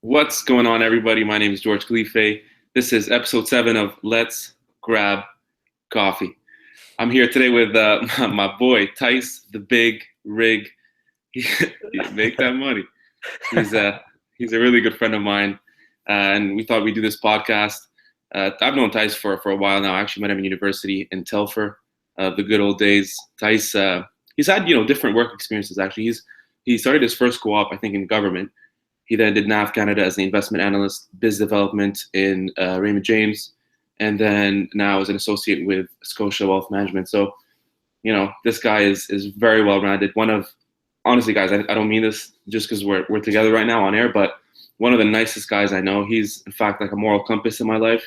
What's going on, everybody? My name is George Khalife. This is episode 7 of Let's Grab Coffee. I'm here today with my boy, Tyson, the big Rigg. Make that money. He's a really good friend of mine, and we thought we'd do this podcast. I've known Tyson for a while now. I actually met him in university in Telfer, the good old days. Tyson, he's had different work experiences. Actually, he started his first co-op, I think, in government. He then did NAV Canada as the investment analyst, biz development in Raymond James, and then now as an associate with Scotia Wealth Management. So, this guy is very well rounded. Honestly, guys, I don't mean this just because we're together right now on air, but one of the nicest guys I know. He's in fact like a moral compass in my life.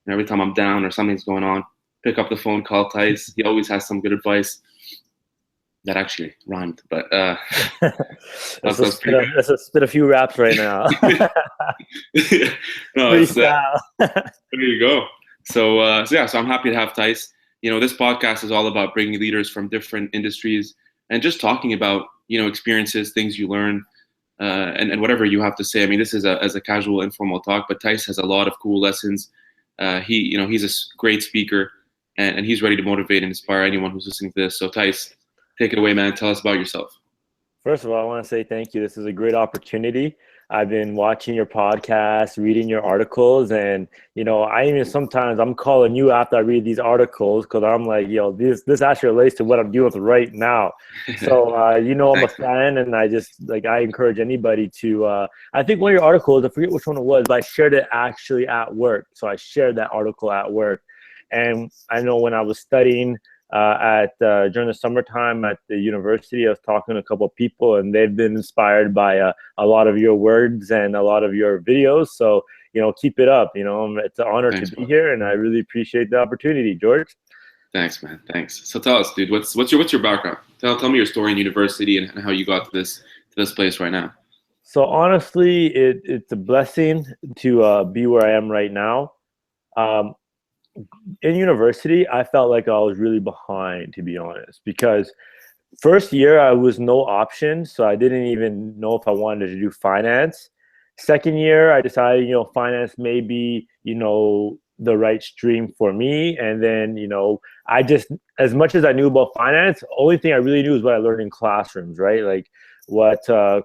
And every time I'm down or something's going on, pick up the phone, call Tice. He always has some good advice. That actually rhymed, but let's spit a few raps right now. No, there you go. So I'm happy to have Tice. This podcast is all about bringing leaders from different industries and just talking about experiences, things you learn, and whatever you have to say. I mean, this is as a casual, informal talk, but Tice has a lot of cool lessons. He's a great speaker, and he's ready to motivate and inspire anyone who's listening to this. So Tice, take it away, man. Tell us about yourself. First of all, I want to say thank you. This is a great opportunity. I've been watching your podcast, reading your articles, and I'm calling you after I read these articles because I'm like, this actually relates to what I'm dealing with right now. So I'm a fan, and I encourage anybody to. I think one of your articles, I forget which one it was, but I shared it actually at work. So I shared that article at work, and I know when I was studying. During the summertime at the university, I was talking to a couple of people, and they've been inspired by a lot of your words and a lot of your videos. So, keep it up. It's an honor to be here, and I really appreciate the opportunity, George. Thanks, man. Thanks. So tell us, dude, what's your background? Tell me your story in university and how you got to this place right now. So honestly, it's a blessing to be where I am right now. In university, I felt like I was really behind, to be honest, because first year I was no option. So I didn't even know if I wanted to do finance. Second year, I decided, finance may be, the right stream for me. And then, as much as I knew about finance, the only thing I really knew is what I learned in classrooms, right? Like what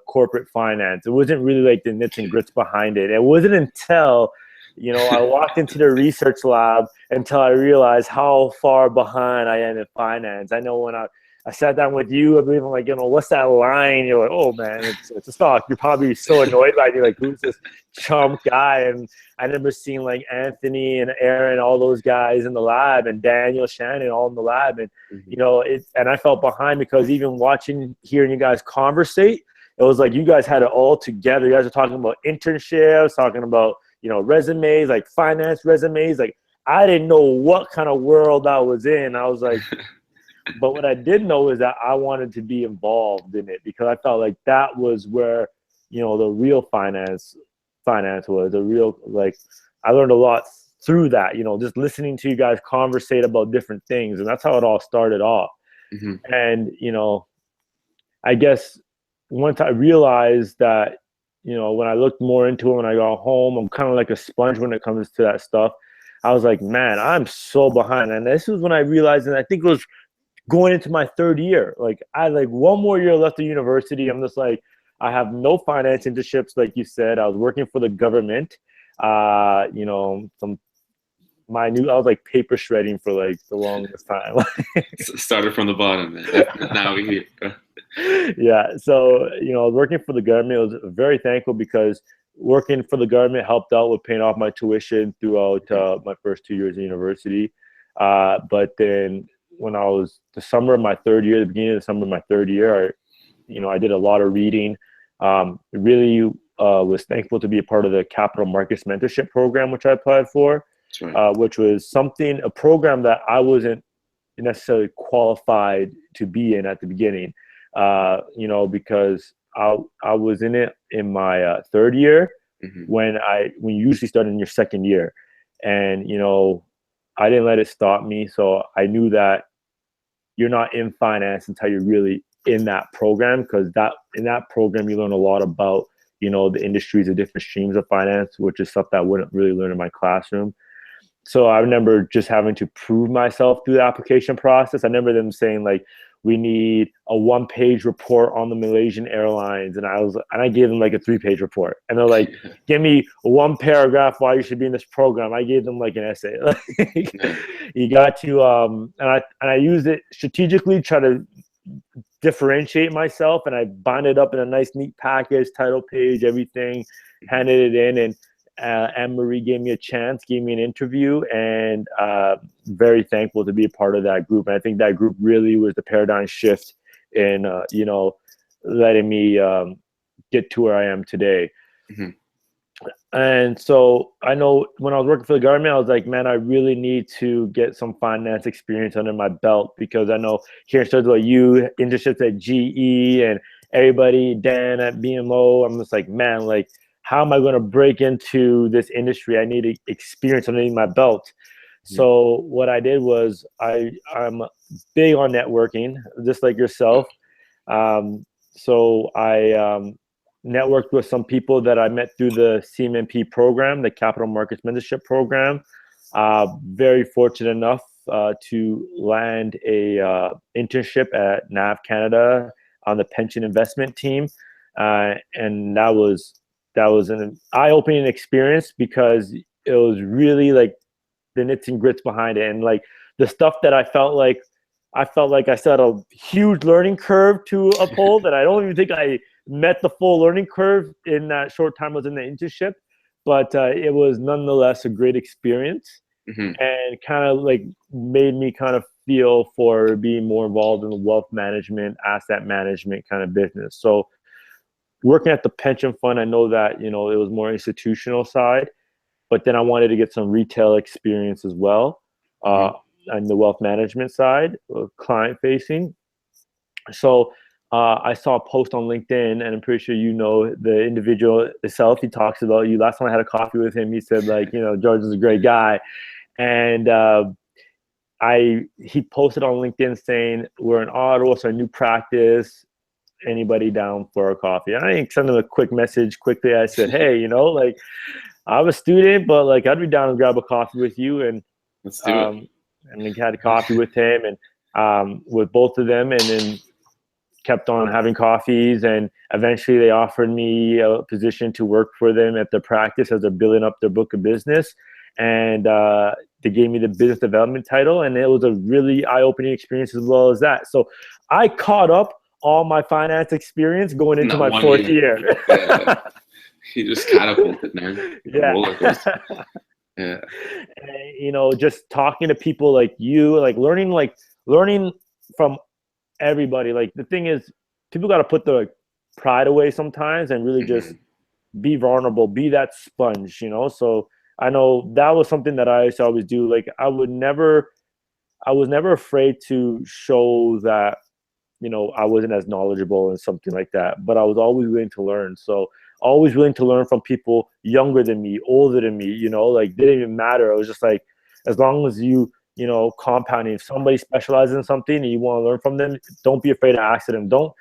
corporate finance. It wasn't really like the nits and grits behind it. It wasn't until I walked into the research lab until I realized how far behind I am in finance. I know when I sat down with you, I believe I'm like, what's that line? You're like, oh man, it's a stock. You're probably so annoyed by me, like, who's this chump guy? And I remember seeing like Anthony and Aaron, all those guys in the lab, and Daniel, Shannon, all in the lab. And, and I felt behind because even hearing you guys conversate, it was like you guys had it all together. You guys are talking about internships, talking about, resumes, like finance resumes. Like I didn't know what kind of world I was in. I was like, but what I did know is that I wanted to be involved in it because I felt like that was where, the real finance was the real, like, I learned a lot through that, just listening to you guys conversate about different things. And that's how it all started off. Mm-hmm. And, I guess once I realized that, when I looked more into it, when I got home, I'm kind of like a sponge when it comes to that stuff. I was like, man, I'm so behind. And this was when I realized, and I think it was going into my third year. Like I had like one more year left of university. I'm just like, I have no finance internships, like you said. I was working for the government. I was like paper shredding for like the longest time. Started from the bottom, man. Now we're here. Yeah. So, I was working for the government. I was very thankful because working for the government helped out with paying off my tuition throughout my first 2 years of university. But then when I was the beginning of the summer of my third year, I did a lot of reading. Really was thankful to be a part of the capital markets mentorship program, which I applied for, right. Which was a program that I wasn't necessarily qualified to be in at the beginning. Because I was in it in my third year, mm-hmm. when you usually start in your second year, and I didn't let it stop me. So I knew that you're not in finance until you're really in that program, because in that program you learn a lot about the industries, the different streams of finance, which is stuff that I wouldn't really learn in my classroom. So I remember just having to prove myself through the application process. I remember them saying like, we need a 1-page report on the Malaysian Airlines. And I gave them like a 3-page report. And they're like, give me 1 paragraph why you should be in this program. I gave them like an essay. You got to, and I used it strategically, try to differentiate myself. And I bind it up in a nice, neat package, title page, everything, handed it in. And Anne-Marie gave me a chance, gave me an interview, and very thankful to be a part of that group. And I think that group really was the paradigm shift in, letting me get to where I am today. Mm-hmm. And so I know when I was working for the government, I was like, man, I really need to get some finance experience under my belt, because I know here in Australia, you, internships at GE and everybody, Dan at BMO, I'm just like, man, like, how am I going to break into this industry? I need experience underneath my belt. Mm-hmm. So what I did was I'm big on networking, just like yourself. So I networked with some people that I met through the CMMP program, the Capital Markets Mentorship program. Very fortunate enough to land a internship at NAV Canada on the pension investment team. And that was an eye-opening experience, because it was really like the nits and grits behind it, and like the stuff that I felt like I still had a huge learning curve to uphold, and I don't even think I met the full learning curve in that short time I was in the internship, but it was nonetheless a great experience. Mm-hmm. And kind of like made me kind of feel for being more involved in the wealth management, asset management kind of business. So working at the pension fund, I know that, it was more institutional side, but then I wanted to get some retail experience as well, on the wealth management side, client facing. So I saw a post on LinkedIn, and I'm pretty sure the individual itself. He talks about you. Last time I had a coffee with him, he said like, George is a great guy. And he posted on LinkedIn saying, we're in Ottawa, it's our new practice. Anybody down for a coffee? And I sent him a quick message quickly. I said, hey, like, I'm a student, but like, I'd be down to grab a coffee with you. And let's do it. And we had a coffee with him, and with both of them, and then kept on having coffees. And eventually they offered me a position to work for them at their practice as they're building up their book of business. And they gave me the business development title, and it was a really eye-opening experience as well as that. So I caught up all my finance experience going into my 4th year. Yeah. You just catapulted, man. Yeah. Yeah. And, just talking to people like you, like learning from everybody. Like the thing is, people got to put the pride away sometimes and really just be vulnerable, be that sponge, So I know that was something that I used to always do. Like I was never afraid to show that, I wasn't as knowledgeable and something like that, but I was always willing to learn. So always willing to learn from people younger than me, older than me, like didn't even matter. It was just like, as long as you compounding, if somebody specializes in something and you want to learn from them, don't be afraid to ask them. Don't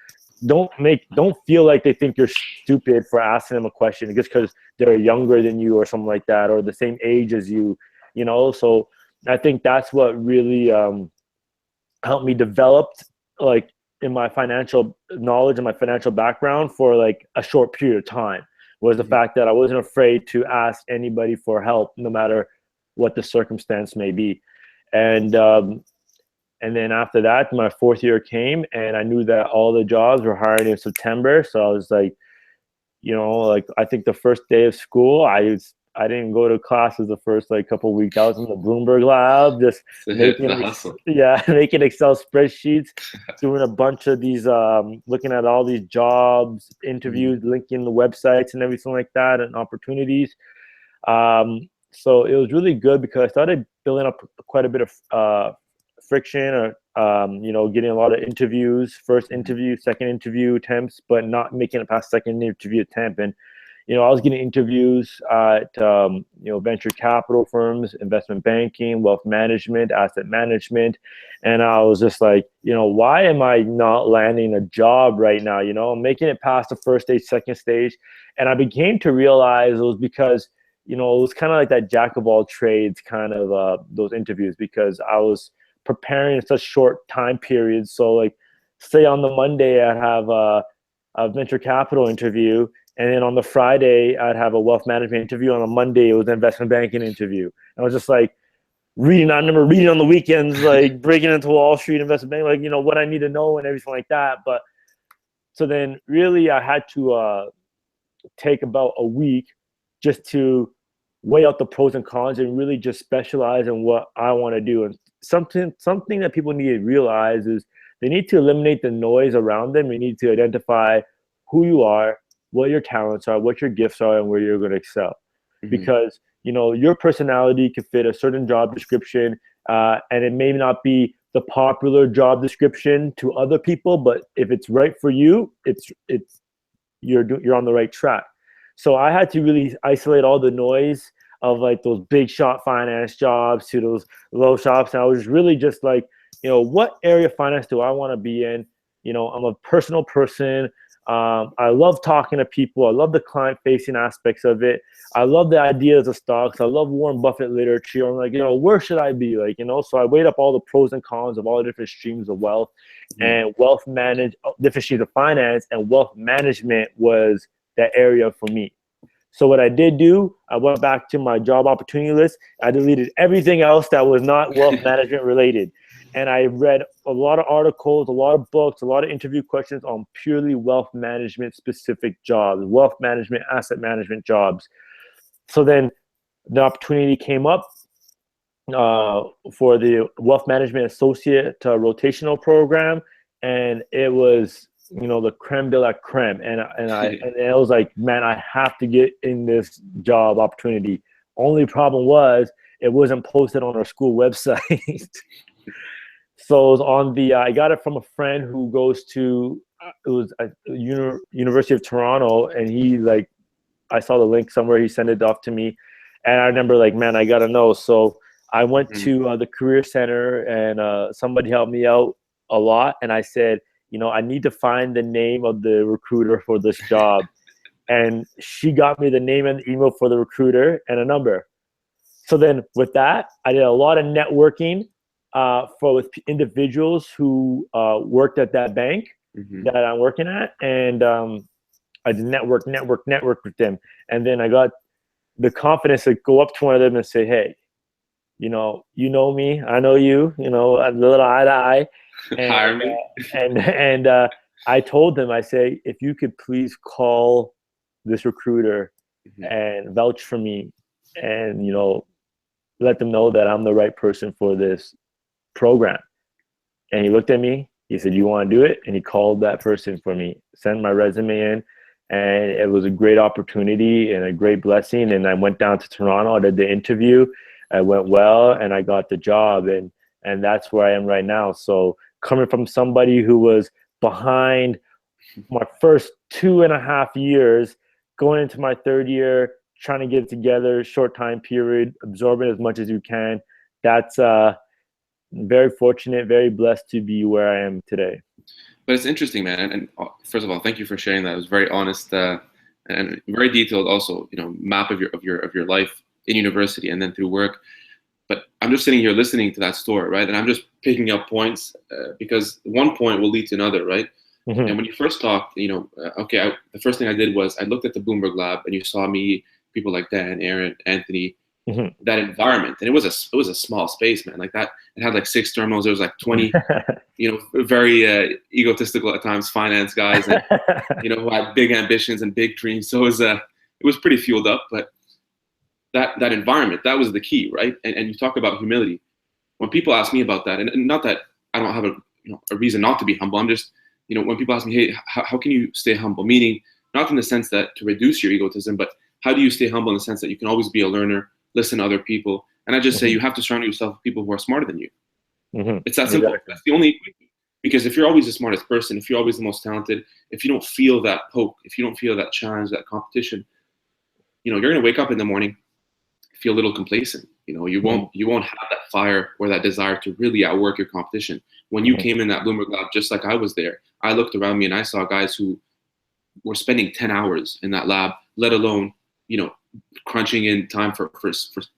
feel like they think you're stupid for asking them a question just because they're younger than you or something like that, or the same age as you, So I think that's what really helped me develop, like, in my financial knowledge and my financial background for like a short period of time, was the fact that I wasn't afraid to ask anybody for help, no matter what the circumstance may be. And then after that, my 4th year came, and I knew that all the jobs were hiring in September. So I was like, I think the first day of school, I didn't go to classes the first couple of weeks. I was in the Bloomberg lab, just making Excel spreadsheets, doing a bunch of these, looking at all these jobs, interviews, linking the websites and everything like that, and opportunities. So it was really good because I started building up quite a bit of friction, or getting a lot of interviews, first interview, second interview attempts, but not making it past second interview attempt. And I was getting interviews at, venture capital firms, investment banking, wealth management, asset management. And I was just like, why am I not landing a job right now? I'm making it past the first stage, second stage. And I began to realize it was because, it was kind of like that jack of all trades kind of those interviews, because I was preparing in such short time periods. So like, say on the Monday, I'd have a venture capital interview. And then on the Friday, I'd have a wealth management interview. On a Monday, it was an investment banking interview. I was just like reading. I remember reading on the weekends, like breaking into Wall Street, investment banking, like, what I need to know and everything like that. But so then really I had to take about a week just to weigh out the pros and cons and really just specialize in what I want to do. And something that people need to realize is they need to eliminate the noise around them. You need to identify who you are, what your talents are, what your gifts are, and where you're going to excel. Mm-hmm. Because, your personality can fit a certain job description, and it may not be the popular job description to other people, but if it's right for you, you're on the right track. So I had to really isolate all the noise of like those big shot finance jobs to those low shops. And I was really just like, what area of finance do I want to be in? I'm a personal person. I love talking to people. I love the client-facing aspects of it. I love the ideas of stocks. I love Warren Buffett literature. I'm like, where should I be? Like, so I weighed up all the pros and cons of all the different streams of wealth, and different streams of finance, and wealth management was that area for me. So what I did do, I went back to my job opportunity list. I deleted everything else that was not wealth management related. And I read a lot of articles, a lot of books, a lot of interview questions on purely wealth management specific jobs, wealth management, asset management jobs. So then the opportunity came up for the wealth management associate rotational program. And it was, the creme de la creme. And I was like, man, I have to get in this job opportunity. Only problem was it wasn't posted on our school website. So it was on I got it from a friend who goes to, it was at University of Toronto, and I saw the link somewhere, he sent it off to me, and I remember like, man, I gotta know. So I went to the Career Center, and somebody helped me out a lot, and I said, I need to find the name of the recruiter for this job. And she got me the name and the email for the recruiter and a number. So then with that, I did a lot of networking with individuals who worked at that bank that I'm working at. And I did network with them. And then I got the confidence to go up to one of them and say, hey, you know me, I know you, a little eye to eye. Hire me. And I told them, I say, if you could please call this recruiter and vouch for me, and let them know that I'm the right person for this program. And he looked at me, he said, you want to do it? And he called that person for me, sent my resume in, and it was a great opportunity and a great blessing. And I went down to Toronto, I did the interview, I went well, and I got the job, and that's where I am right now. So coming from somebody who was behind my first 2.5 years, going into my third year, trying to get it together, short time period, absorbing as much as you can. That's very fortunate, very blessed to be where I am today. But it's interesting, man. And first of all, thank you for sharing that. It was very honest and very detailed. Also, map of your life in university and then through work. But I'm just sitting here listening to that story, right? And I'm just picking up points because one point will lead to another, right? And when you first talked, the first thing I did was I looked at the Bloomberg Lab, and you saw me, people like Dan, Aaron, Anthony, that environment, and it was a small space, man. Like that, it had like 6 terminals. There was like 20, very egotistical at times finance guys, and who had big ambitions and big dreams. So it was pretty fueled up, but that environment, that was the key, right? And you talk about humility. When people ask me about that, and not that I don't have a reason not to be humble, I'm just, when people ask me, hey, how can you stay humble? Meaning, not in the sense that to reduce your egotism, but how do you stay humble in the sense that you can always be a learner, listen to other people? And I just say you have to surround yourself with people who are smarter than you. It's that simple. Exactly. That's the only equation. Because if you're always the smartest person, if you're always the most talented, if you don't feel that poke, if you don't feel that challenge, that competition, you're going to wake up in the morning, feel a little complacent. You won't have that fire or that desire to really outwork your competition. When you came in that Bloomberg lab, just like I was there, I looked around me and I saw guys who were spending 10 hours in that lab, let alone, crunching in time for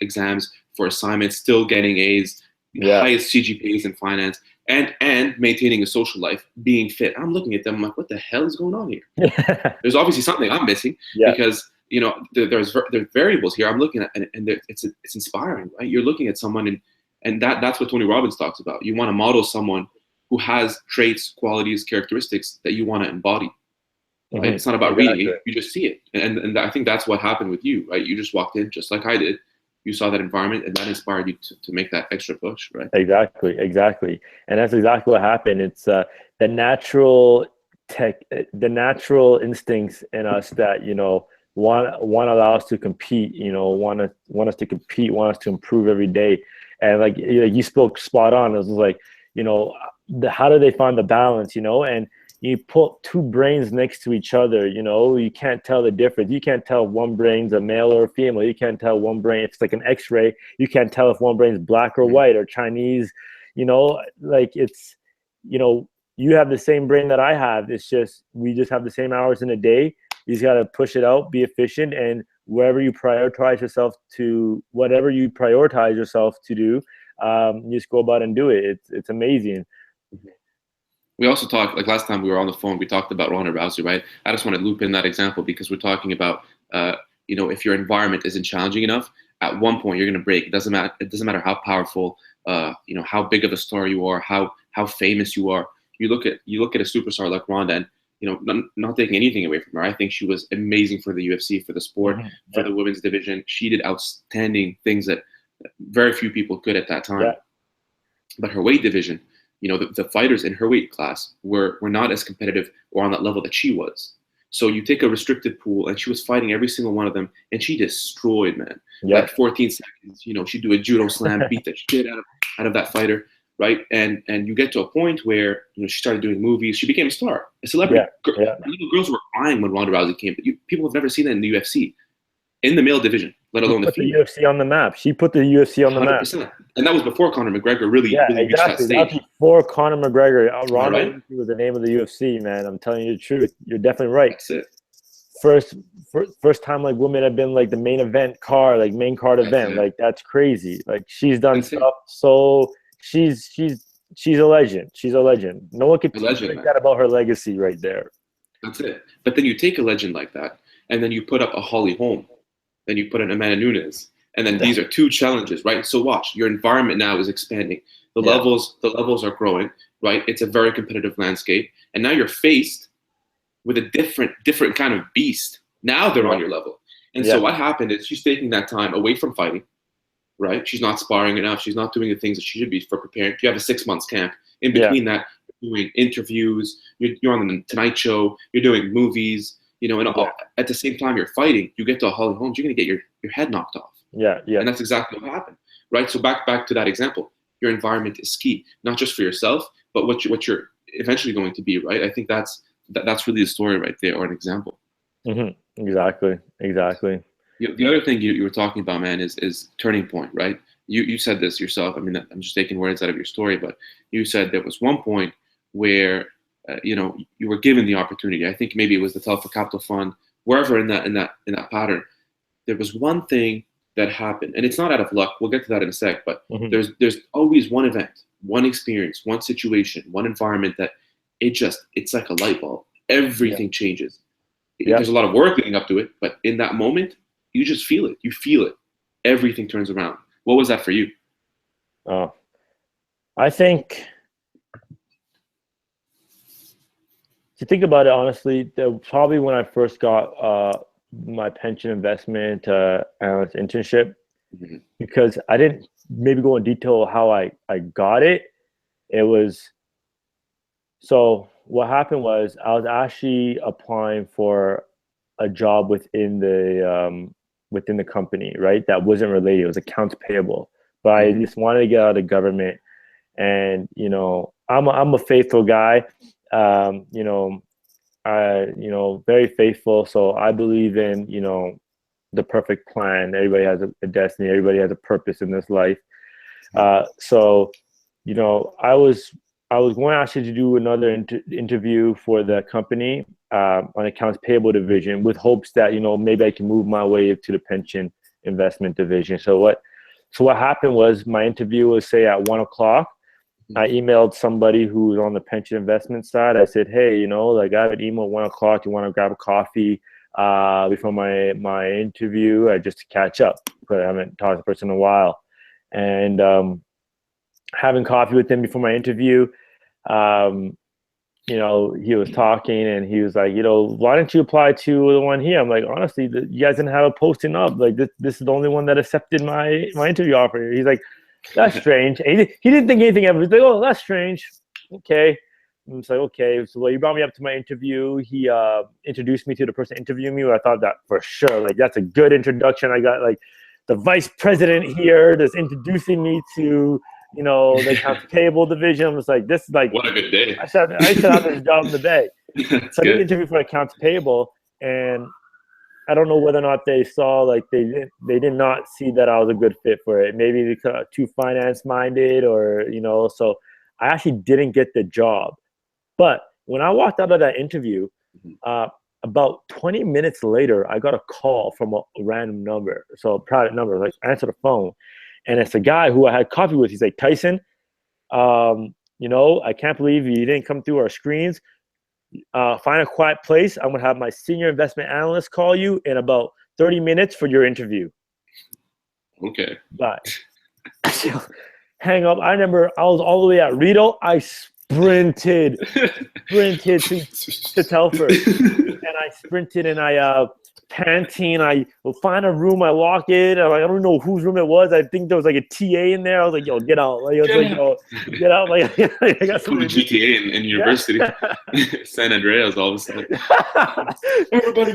exams, for assignments, still getting A's, highest CGPAs in finance, and maintaining a social life, being fit. I'm looking at them, I'm like, what the hell is going on here? There's obviously something I'm missing because, there's variables here I'm looking at, and it's inspiring, right? You're looking at someone, and that's what Tony Robbins talks about. You want to model someone who has traits, qualities, characteristics that you want to embody. Right? It's not about reading it; you just see it, and I think that's what happened with you, right? You just walked in just like I did. You saw that environment, and that inspired you to make that extra push, right? Exactly, and that's exactly what happened. It's the natural instincts in us that want to allow us to compete. Want us to compete, want us to improve every day, and like you spoke spot on. It was like how do they find the balance? And you put two brains next to each other, you can't tell the difference. You can't tell if one brain's a male or a female. You can't tell one brain, if it's like an x-ray, you can't tell if one brain's black or white or Chinese, like it's, you have the same brain that I have. It's just, we just have the same hours in a day. You just got to push it out, be efficient, and whatever you prioritize yourself to do, you just go about and do it. It's amazing. We also talked, like last time we were on the phone, we talked about Ronda Rousey, right? I just want to loop in that example because we're talking about, if your environment isn't challenging enough, at one point you're going to break. It doesn't matter how powerful, how big of a star you are, how famous you are. You look at a superstar like Ronda, and not taking anything away from her. I think she was amazing for the UFC, for the sport, for the women's division. She did outstanding things that very few people could at that time. Yeah. But her weight division, the fighters in her weight class were not as competitive or on that level that she was. So you take a restricted pool, and she was fighting every single one of them, and she destroyed, man. Yeah. Like 14 seconds, she'd do a judo slam, beat the shit out of that fighter, right? And you get to a point where she started doing movies. She became a star, a celebrity. Yeah. Little girls were crying when Ronda Rousey came, but people have never seen that in the UFC, in the male division, let alone the female. She put the UFC on the map. She put the UFC on the 100%. map. And that was before Conor McGregor really reached that stage. That was before Conor McGregor. Ronda Rousey was the name of the UFC, man. I'm telling you the truth. You're definitely right. That's it. First time like women have been like the main card event. Like that's crazy. Like she's done stuff. So she's a legend. She's a legend. No one can think that about her legacy right there. That's it. But then you take a legend like that, and then you put up a Holly Holm. Then you put in Amanda Nunes, and then these are two challenges, right? So watch, your environment now is expanding. The levels are growing, right? It's a very competitive landscape, and now you're faced with a different kind of beast. Now they're on your level, and so what happened is she's taking that time away from fighting, right? She's not sparring enough. She's not doing the things that she should be for preparing. You have a 6 months camp. In between that, you're doing interviews. You're on the Tonight Show. You're doing movies. And at the same time you're fighting, you get to a Holly Holmes, you're going to get your head knocked off. Yeah. And that's exactly what happened, right? So back to that example, your environment is key, not just for yourself, but what you're eventually going to be, right? I think that's really the story right there, or an example. Mm-hmm. Exactly. The other thing you were talking about, man, is turning point, right? You said this yourself. I mean, I'm just taking words out of your story, but you said there was one point where you were given the opportunity. I think maybe it was the Telfer Capital Fund, wherever in that pattern. There was one thing that happened, and it's not out of luck. We'll get to that in a sec. But there's always one event, one experience, one situation, one environment that it's like a light bulb. Everything changes. There's a lot of work leading up to it, but in that moment, you just feel it. You feel it. Everything turns around. What was that for you? I think. To think about it honestly, probably when I first got my pension investment analyst internship, because I didn't maybe go in detail how I got it. It was, so what happened was I was actually applying for a job within the company, right? That wasn't related. It was accounts payable, but I just wanted to get out of government, and I'm a faithful guy. Very faithful. So I believe in, the perfect plan. Everybody has a destiny. Everybody has a purpose in this life. So, you know, I was going actually to do another interview for the company on accounts payable division with hopes that, you know, maybe I can move my way to the pension investment division. So what happened was my interview was, say, at 1:00. I emailed somebody who was on the pension investment side. I said, hey, you know, like I have an email at 1:00. You want to grab a coffee before my interview, just to catch up, because I haven't talked to the person in a while. And having coffee with him before my interview, you know, he was talking and he was like, you know, why don't you apply to the one here? I'm like, honestly, you guys didn't have a posting up. Like this is the only one that accepted my interview offer. He's like, that's strange. And he didn't think anything of it. He's like, oh, that's strange. Okay. And it's like, okay. So he brought me up to my interview. He introduced me to the person interviewing me. I thought that for sure, like, that's a good introduction. I got like the vice president here that's introducing me to, you know, the accounts payable division. I was like, this is like, what a good day. I should have this job in the Bay. That's so good. I did interview for accounts payable, and I don't know whether or not they saw, like, they did not see that I was a good fit for it. Maybe because too finance minded, or, you know, so I actually didn't get the job. But when I walked out of that interview, about 20 minutes later, I got a call from a random number, so a private number. Like, I answered the phone, and it's a guy who I had coffee with. He's like, Tyson, you know, I can't believe you didn't come through our screens. Find a quiet place. I'm going to have my senior investment analyst call you in about 30 minutes for your interview. Okay. Bye. Hang up. I remember I was all the way at Rideau. I sprinted to Telfer. And I sprinted and I panting. I will find a room. I walk in. I don't know whose room it was. I think there was like a TA in there. I was like, yo, get out. Like, I was like, yo, get out. Like, I got from the GTA in university. San Andreas all of a sudden. Everybody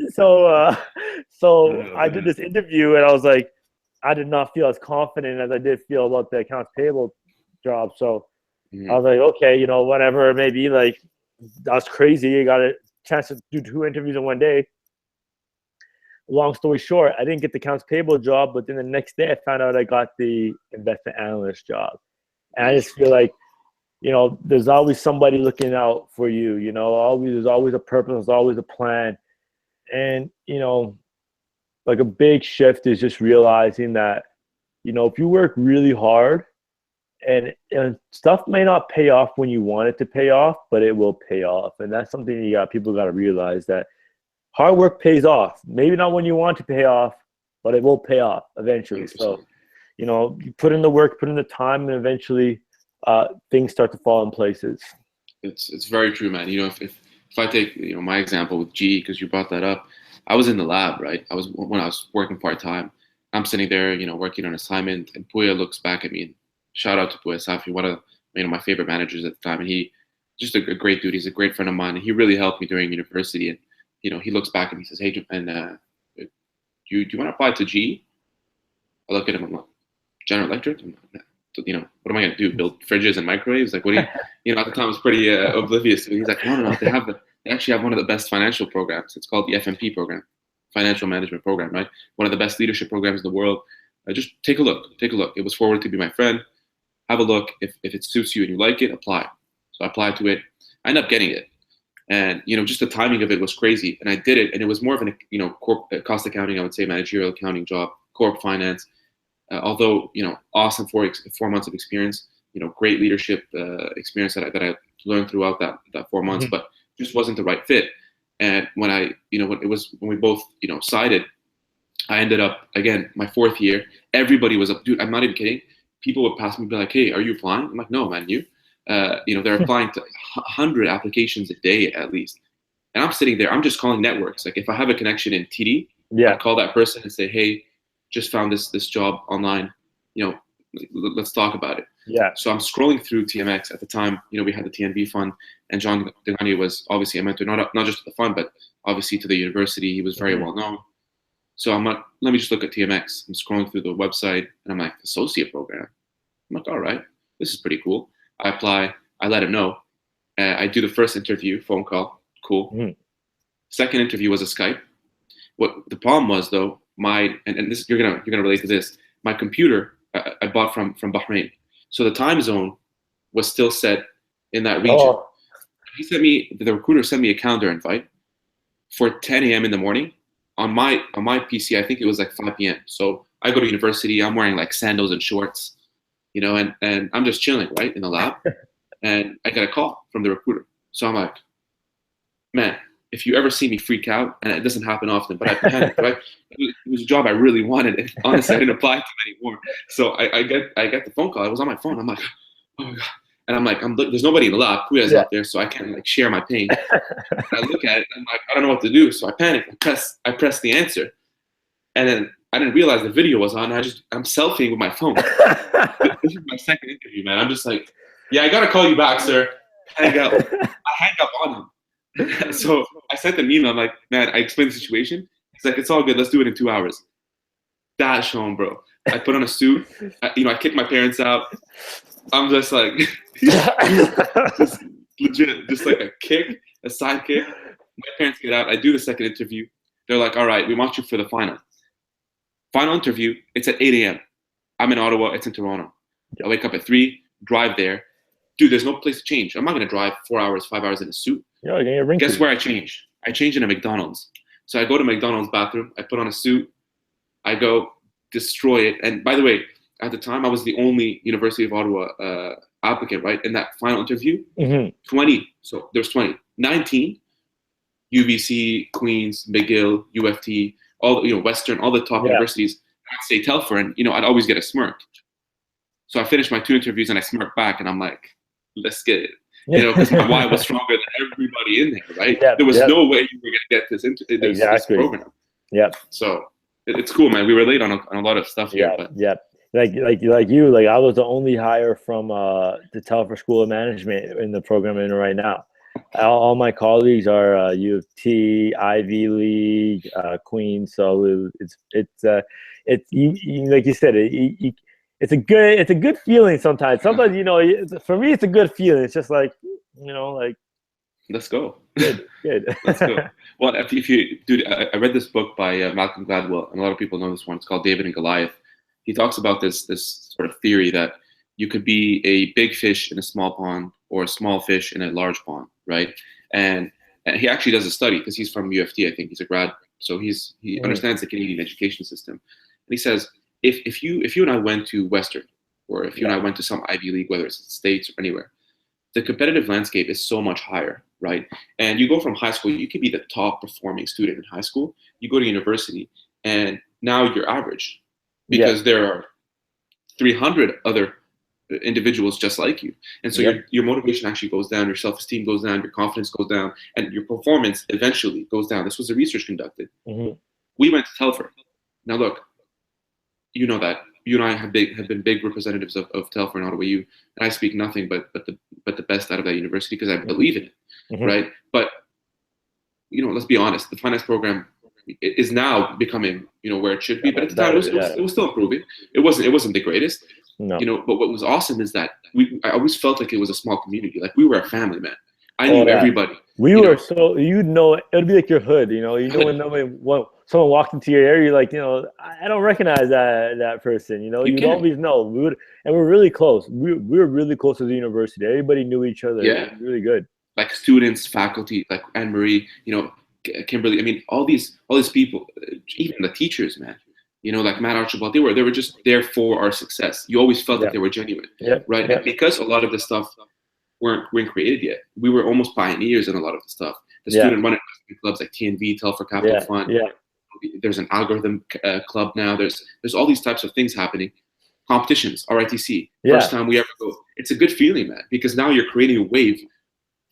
So I did this interview and I was like, I did not feel as confident as I did feel about the accounts payable job. So I was like, okay, you know, whatever, maybe, like, that's crazy. You got a chance to do 2 interviews in one day. Long story short, I didn't get the accounts payable job, but then the next day I found out I got the investment analyst job. And I just feel like, you know, there's always somebody looking out for you, you know, there's always a purpose, there's always a plan. And, you know, like, a big shift is just realizing that, you know, if you work really hard, and stuff may not pay off when you want it to pay off, but it will pay off. And that's something people got to realize, that hard work pays off. Maybe not when you want it to pay off, but it will pay off eventually. 100%. So, you know, you put in the work, put in the time, and eventually things start to fall in places. It's very true, man. You know, if I take, you know, my example with G, because you brought that up, I was in the lab, right? When I was working part-time, I'm sitting there, you know, working on assignment, and Puya looks back at me, and shout out to Puya Safi, one of, you know, my favorite managers at the time, and he just a great dude. He's a great friend of mine, and he really helped me during university. And, you know, he looks back at me and says, "Hey, and do you want to apply to G?" I look at him, I'm like, General Electric? You know, what am I gonna do? Build fridges and microwaves? Like, what do you? You know, at the time I was pretty oblivious. He's like, no, they actually have one of the best financial programs. It's called the FMP program, Financial Management Program, right? One of the best leadership programs in the world. Just take a look. It was forwarded to be my friend. Have a look. If it suits you and you like it, apply. So I applied to it. I ended up getting it. And, you know, just the timing of it was crazy. And I did it. And it was more of an, you know, cost accounting, I would say, managerial accounting job, corp finance. Although, you know, awesome 4 months of experience, you know, great leadership experience that I learned throughout that 4 months, but just wasn't the right fit. And when we both, you know, sided, I ended up, again, my 4th year, everybody was up, dude, I'm not even kidding. People would pass me and be like, "Hey, are you applying?" I'm like, "No, man, you." You know, they're applying to 100 applications a day at least. And I'm sitting there, I'm just calling networks. Like, if I have a connection in TD, I call that person and say, "Hey, just found this job online, you know, let's talk about it." Yeah. So I'm scrolling through TMX at the time. You know, we had the TNB fund, and John Degani was obviously a mentor, not just to the fund, but obviously to the university. He was very well known. So I'm like, let me just look at TMX. I'm scrolling through the website, and I'm like, associate program. I'm like, all right, this is pretty cool. I apply. I let him know. I do the first interview, phone call, cool. Mm-hmm. Second interview was a Skype. What the problem was though, and this you're gonna relate to this. My computer I bought from Bahrain, so the time zone was still set in that region. Oh. The recruiter sent me a calendar invite for 10 a.m. in the morning on my PC. I think it was like 5 p.m. So I go to university. I'm wearing like sandals and shorts, and I'm just chilling right in the lab, and I get a call from the recruiter. So I'm like, man, if you ever see me freak out, and it doesn't happen often, but I panicked, right? It was a job I really wanted, and honestly, I didn't apply to anymore. So I get the phone call. I was on my phone. I'm like, oh my god, and I'm like, there's nobody in the lab. Kuya's out there, so I can't like share my pain. And I look at it. I'm like, I don't know what to do. So I panic. I press the answer, and then I didn't realize the video was on. I'm selfieing with my phone. This is my second interview, man. I'm just like, yeah, I gotta call you back, sir. Hang up. I hang up on him. So I sent an email. I'm like, man, I explained the situation. He's like, it's all good. Let's do it in 2 hours. Dash home, bro. I put on a suit. I kicked my parents out. I'm just like, just legit, just like a side kick. My parents get out. I do the second interview. They're like, all right, we want you for the final. Final interview. It's at 8 a.m. I'm in Ottawa. It's in Toronto. I wake up at 3, drive there. Dude, there's no place to change. I'm not going to drive 4 hours, 5 hours in a suit. Guess where I change? I change in a McDonald's. So I go to McDonald's bathroom. I put on a suit. I go destroy it. And by the way, at the time, I was the only University of Ottawa applicant, right? In that final interview, 20. So there's 20. 19, UBC, Queen's, McGill, UFT, all Western, all the top universities. I'd say Telfer, and I'd always get a smirk. So I finished my 2 interviews, and I smirked back, and I'm like, let's get it. Because my why was stronger than everybody in there, right? There was no way you were going to get this into this program. Yep. So it's cool, man. We relate on a lot of stuff here. Like you, I was the only hire from the Telfer School of Management in the program I'm in right now. All my colleagues are U of T, Ivy League, Queen. So it's like you said, it's a good feeling sometimes. Sometimes, for me, it's a good feeling. It's just like, let's go. Good. Let's go. Well, if you, dude, I read this book by Malcolm Gladwell, and a lot of people know this one. It's called David and Goliath. He talks about this sort of theory that you could be a big fish in a small pond or a small fish in a large pond, right? And he actually does a study because he's from UFT. I think he's a grad, so he understands the Canadian education system. And he says, if you and I went to Western, or if you and I went to some Ivy League, whether it's the States or anywhere, the competitive landscape is so much higher, right? And you go from high school, you could be the top performing student in high school. You go to university, and now you're average because there are 300 other individuals just like you. And so your motivation actually goes down, your self-esteem goes down, your confidence goes down, and your performance eventually goes down. This was the research conducted. We went to Telfer. Now look, you know that you and I have been big representatives of Telfer and Ottawa U, and I speak nothing but the best out of that university because I believe in it, right? But let's be honest, the finance program is now becoming where it should be, but at the time it was still improving. It wasn't the greatest, but what was awesome is that I always felt like it was a small community, like we were a family, man. I knew everybody. We were so it would be like your hood, when someone walked into your area, you're like, I don't recognize that person, you'd always know. And we're really close. We were really close to the university. Everybody knew each other. Yeah. It was really good. Like students, faculty, like Anne Marie, Kimberly. I mean, all these people, even the teachers, man. Like Matt Archibald, they were just there for our success. You always felt that they were genuine, right? And because a lot of the stuff weren't created yet, we were almost pioneers in a lot of the stuff. The student-run clubs like TNV, Telfer Capital Fund. Yeah. There's an algorithm club now. There's all these types of things happening. Competitions, RITC. First time we ever go. It's a good feeling, man, because now you're creating a wave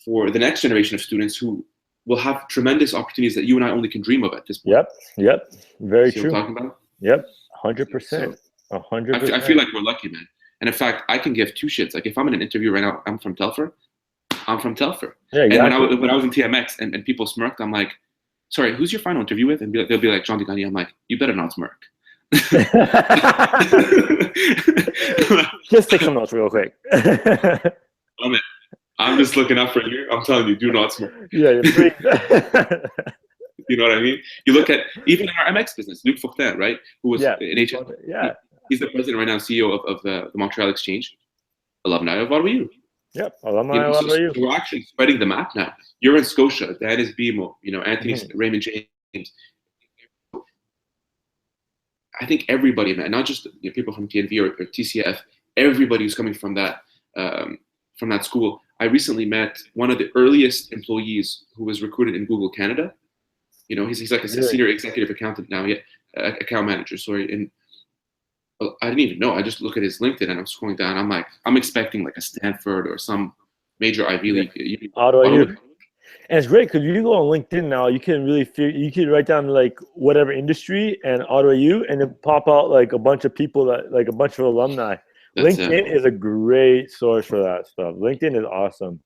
for the next generation of students who will have tremendous opportunities that you and I only can dream of at this point. Yep. Very See true. what I'm talking about? Yep, 100%. 100%. I feel like we're lucky, man. And in fact, I can give two shits. Like if I'm in an interview right now, I'm from Telfer. I'm from Telfer. Yeah, exactly. And when I was in TMX and people smirked, I'm like, sorry, who's your final interview with? And they'll be like, John DeGani. I'm like, you better not smirk. Just take some notes real quick. Love it. I'm just looking out for you. I'm telling you, do not smoke. Yeah, you're pretty. You know what I mean? You look at even in our MX business, Luc Fortin, right? Who was Yeah, an agent. yeah. He's the president right now, CEO of the Montreal Exchange, alumni of Ottawa. Yep, alumni. What about So you? we're actually spreading the map now. You're in Scotia. That is BMO. Anthony, Mhm. Raymond James. I think everybody, man, not just people from TNV or TCF. Everybody who's coming from that school. I recently met one of the earliest employees who was recruited in Google Canada. He's like a Really? senior executive accountant now, account manager. Sorry, and I didn't even know. I just look at his LinkedIn and I'm scrolling down. I'm like, I'm expecting like a Stanford or some major Ivy League. Ottawa Ottawa. U. And it's great because you go on LinkedIn now. You can really you can write down like whatever industry and Ottawa U, and then pop out like a bunch of people like a bunch of alumni. That's LinkedIn is a great source for that stuff. LinkedIn is awesome.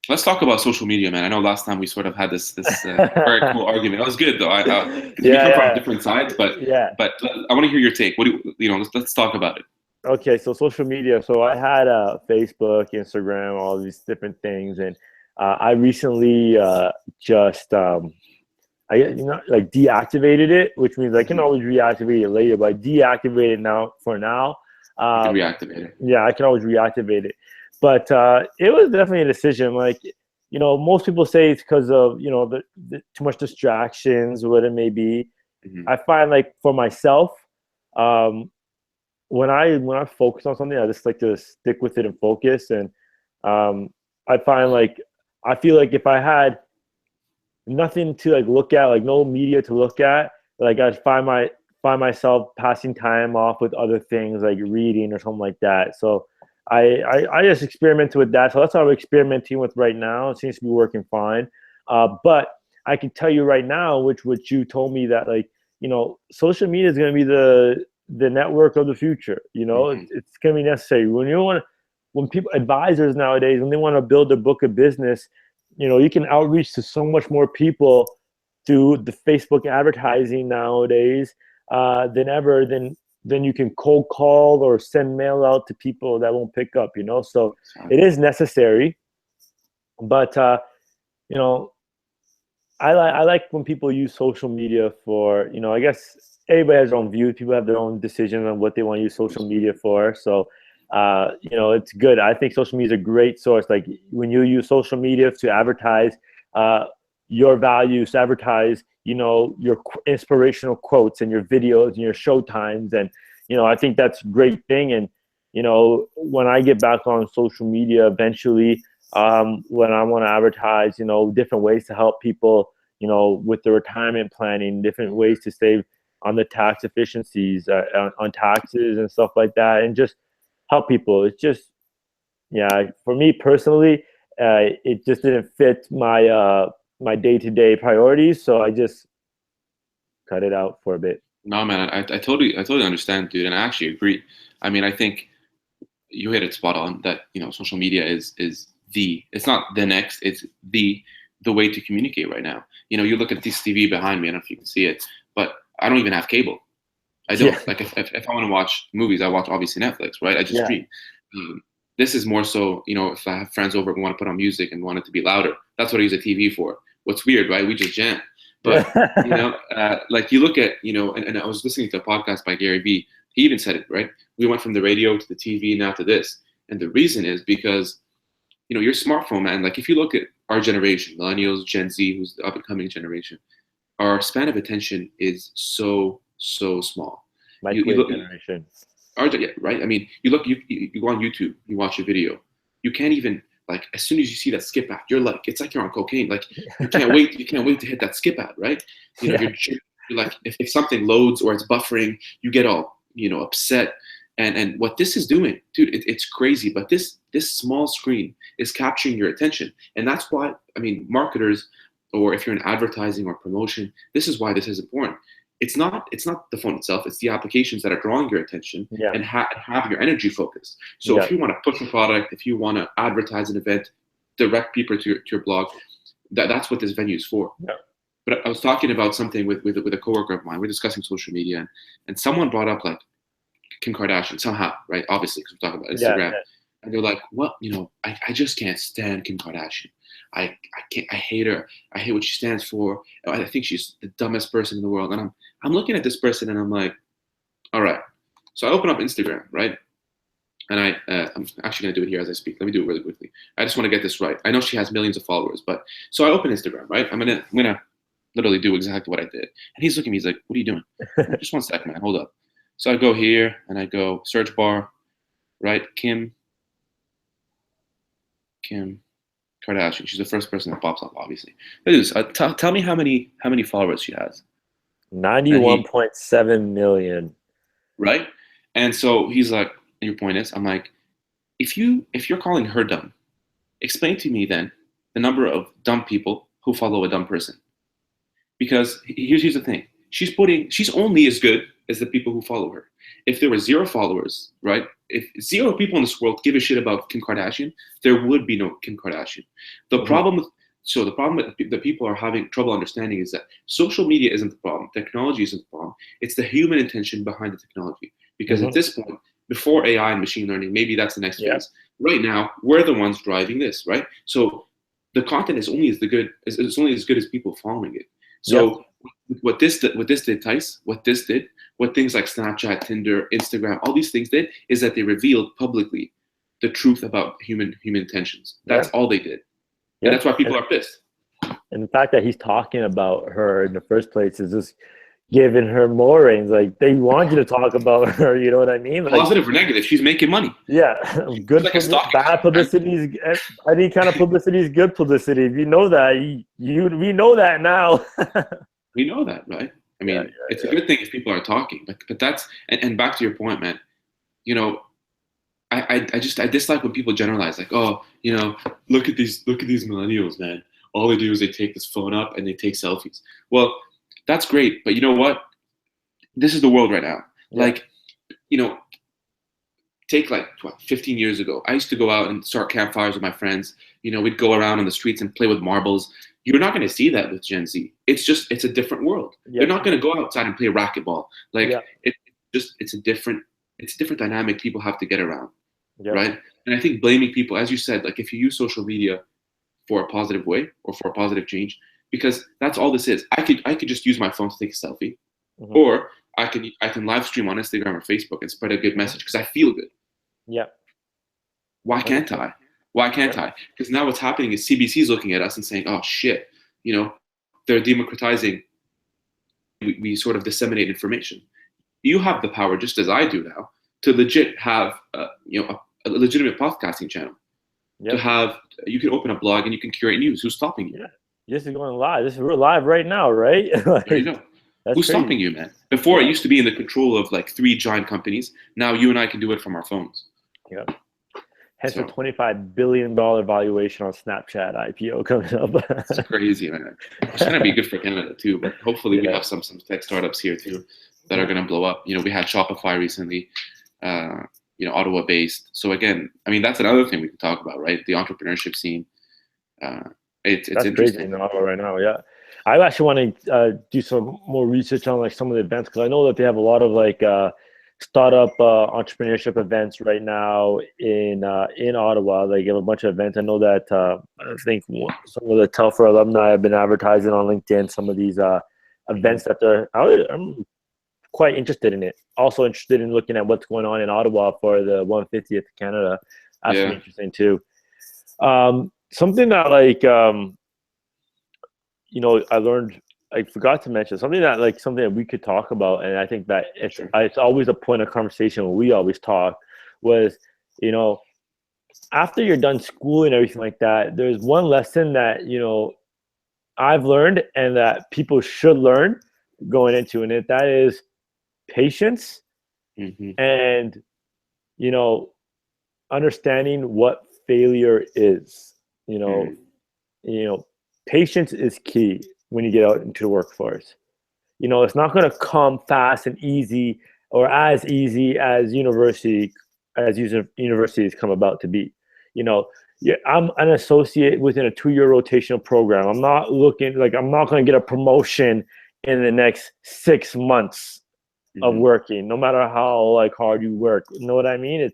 Let's talk about social media, man. I know last time we sort of had this very cool argument. That was good though. We come from different sides, but I want to hear your take. What do you let's talk about it. Okay, so social media. So I had Facebook, Instagram, all these different things, and I recently just like deactivated it, which means I can always reactivate it later, but I deactivate it now for now. You can reactivate it. Yeah, I can always reactivate it. But it was definitely a decision. Like, most people say it's because of, the too much distractions, what it may be. Mm-hmm. I find like for myself, when I focus on something, I just like to stick with it and focus. And I find like, I feel like if I had nothing to like look at, like no media to look at, like I'd find myself passing time off with other things like reading or something like that. So I just experimented with that. So that's what I'm experimenting with right now. It seems to be working fine. But I can tell you right now, which you told me that like, social media is going to be the network of the future. Mm-hmm. It's going to be necessary when people advisors nowadays, when they want to build a book of business, you can outreach to so much more people through the Facebook advertising nowadays than ever. Then you can cold call or send mail out to people that won't pick up, so it is necessary. But I like when people use social media for, I guess everybody has their own view. People have their own decisions on what they want to use social media for. So it's good. I think social media is a great source. Like when you use social media to advertise your values, to advertise your inspirational quotes and your videos and your show times, and I think that's a great thing. And when I get back on social media eventually, when I want to advertise different ways to help people with the retirement planning, different ways to save on the tax efficiencies, on taxes and stuff like that, and just help people. It's just, for me personally, it just didn't fit my my day-to-day priorities, so I just cut it out for a bit. No, man, I totally understand, dude, and I actually agree. I mean, I think you hit it spot on that social media is it's not the next, it's the way to communicate right now. You look at this TV behind me. I don't know if you can see it, but I don't even have cable. I don't. Like if I want to watch movies, I watch obviously Netflix, right? I just stream. This is more so, if I have friends over who want to put on music and want it to be louder, that's what I use a TV for. What's weird, right? We just jam. But like you look at, and I was listening to a podcast by Gary Vee. He even said it, right? We went from the radio to the TV, now to this. And the reason is because, your smartphone, man, like if you look at our generation, millennials, Gen Z, who's the up and coming generation, our span of attention is so small. You look generation. Right? I mean, you go on YouTube, you watch a video. You can't even, like, as soon as you see that skip ad, you're like, it's like you're on cocaine. Like you can't wait to hit that skip ad, right? You're like, if something loads or it's buffering, you get all, upset. And what this is doing, dude, it's crazy. But this small screen is capturing your attention. And that's why, I mean, marketers, or if you're in advertising or promotion, this is why this is important. It's not the phone itself. It's the applications that are drawing your attention and have your energy focused. So if you want to push a product, if you want to advertise an event, direct people to your blog, that's what this venue is for. Yeah. But I was talking about something with a coworker of mine. We're discussing social media, and someone brought up like Kim Kardashian somehow, right? Obviously, because we're talking about Instagram. And they're like, well, I just can't stand Kim Kardashian. I can't. I hate her. I hate what she stands for. I think she's the dumbest person in the world. And I'm looking at this person and I'm like, all right. So I open up Instagram, right? And I'm actually going to do it here as I speak. Let me do it really quickly. I just want to get this right. I know she has millions of followers, but so I open Instagram, right? I'm gonna literally do exactly what I did. And he's looking at me. He's like, "What are you doing?" Just 1 second, man. Hold up. So I go here and I go search bar, right? Kim Kardashian. She's the first person that pops up, obviously. Look at this. Tell me how many followers she has. 91.7 million. Right? And so he's like, your point is, I'm like, if you're calling her dumb, explain to me then the number of dumb people who follow a dumb person. Because here's the thing. She's only as good as the people who follow her. If there were 0 followers, right? If 0 people in this world give a shit about Kim Kardashian, there would be no Kim Kardashian. The problem that people are having trouble understanding is that social media isn't the problem. Technology isn't the problem. It's the human intention behind the technology. Because at this point, before AI and machine learning, maybe that's the next phase. Right now, we're the ones driving this, right? So the content is only as good as people following it. So what this did, Tice, what things like Snapchat, Tinder, Instagram, all these things did is that they revealed publicly the truth about human intentions. That's all they did. And that's why people are pissed. And the fact that he's talking about her in the first place is just giving her more reins. Like, they want you to talk about her, you know what I mean? Like, positive or negative, she's making money. Yeah, good bad publicity is any kind of publicity is good publicity. If you know that, we know that now. We know that, right? I mean, it's a good thing if people are talking, but that's and back to your point, man. I dislike when people generalize, like, oh, look at these millennials, man. All they do is they take this phone up and they take selfies. Well, that's great, but you know what? This is the world right now. Like, take 15 years ago. I used to go out and start campfires with my friends. We'd go around on the streets and play with marbles. You're not going to see that with Gen Z. It's a different world. They're not going to go outside and play racquetball. It's a different dynamic people have to get around, right? And I think blaming people, as you said, like, if you use social media for a positive way or for a positive change, because that's all this is. I could just use my phone to take a selfie, or I can live stream on Instagram or Facebook and spread a good message because I feel good. Yeah. Why can't I? Because now what's happening is CBC is looking at us and saying, oh shit, they're democratizing. We sort of disseminate information. You have the power, just as I do now, to legit have a legitimate podcasting channel. You can open a blog and you can curate news. Who's stopping you? This is going live. We're live right now, right? There you go. Who's stopping you, man? Before, it used to be in the control of 3 giant companies. Now you and I can do it from our phones. Yeah. Hence the $25 billion valuation on Snapchat IPO coming up. It's crazy, man. It's going to be good for Canada too, but hopefully we have some tech startups here too that are going to blow up. We had Shopify recently, Ottawa based. So again, I mean, that's another thing we can talk about, right? The entrepreneurship scene. It's interesting. Crazy in Ottawa right now, yeah. I actually want to do some more research on some of the events, because I know that they have a lot of startup entrepreneurship events right now in Ottawa. They give a bunch of events. I know that I think some of the Telfer alumni have been advertising on LinkedIn some of these events that I'm quite interested in it. Also interested in looking at what's going on in Ottawa for the 150th Canada. That's interesting too. Something that I learned, I forgot to mention something that we could talk about, and I think that it's always a point of conversation when we always talk, was, after you're done school and everything like that, there's one lesson that, I've learned and that people should learn going into it, and that is patience and, understanding what failure is. Patience is key when you get out into the workforce. It's not going to come fast and easy, or as easy as universities come about to be. I'm an associate within a 2-year rotational program. I'm not going to get a promotion in the next 6 months of working, no matter how hard you work. You know what I mean?